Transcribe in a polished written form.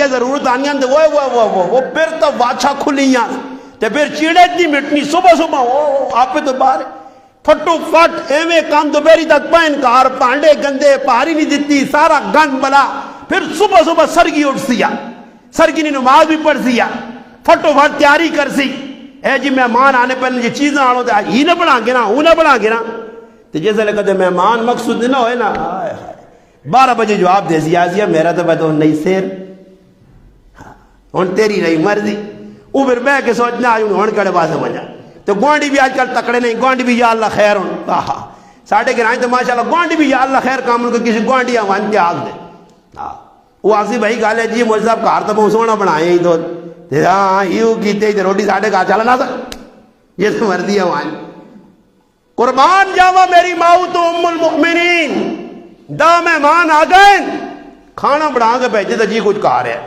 جڑیاں ضرورت آنیاں تے وہ پھر تو واچھا کھلیاں تے پھر چیڑے اتنی مٹنی صبح صبح آپ تو باہر پھٹو پھٹ ایویں کام دوپہری تک پہن کار پانڈے گندے پاری نہیں دیتی سارا گند بلا پھر صبح صبح سرگی اٹھ سیا سرگی نے نماز بھی پڑھ سیا پھٹو پھٹ تیاری کر سی اے جی مہمان آنے پہلے یہ چیزیں آنو تے ہی نہ بنا کے نا وہ نہ بنا کے نا تے جیسے لگا تے مہمان مقصود نہ ہوئے نا 12 بجے جواب دے سی آسیا میرا تو بتو نہیں سیر ہن تیری رہی مرضی وہ پھر بہ کے سوچنا آج ہن کڑے پاسے بجا تو گوانڈی بھی آج کل تکڑے نہیں گوانڈی بھی یا اللہ خیر ہوں ساڑھے گرائیں تو ماشاءاللہ گوانڈی بھی یا اللہ خیر کام کو کسی گوانڈی آوان کے آگ دے وہ آسی بھائی گالے جی مجھ صاحب کار تو بہت سونا بنائے ہی تو ہاں یوں کیتے ہی روٹی ساڑھے کہا چلا نہ سک یہ تو مردی آوان قربان جاوا میری ماؤ تو ام المؤمنین دا مہمان آ گئے کھانا بڑھا کے بیٹھے تو جی کچھ کہا رہے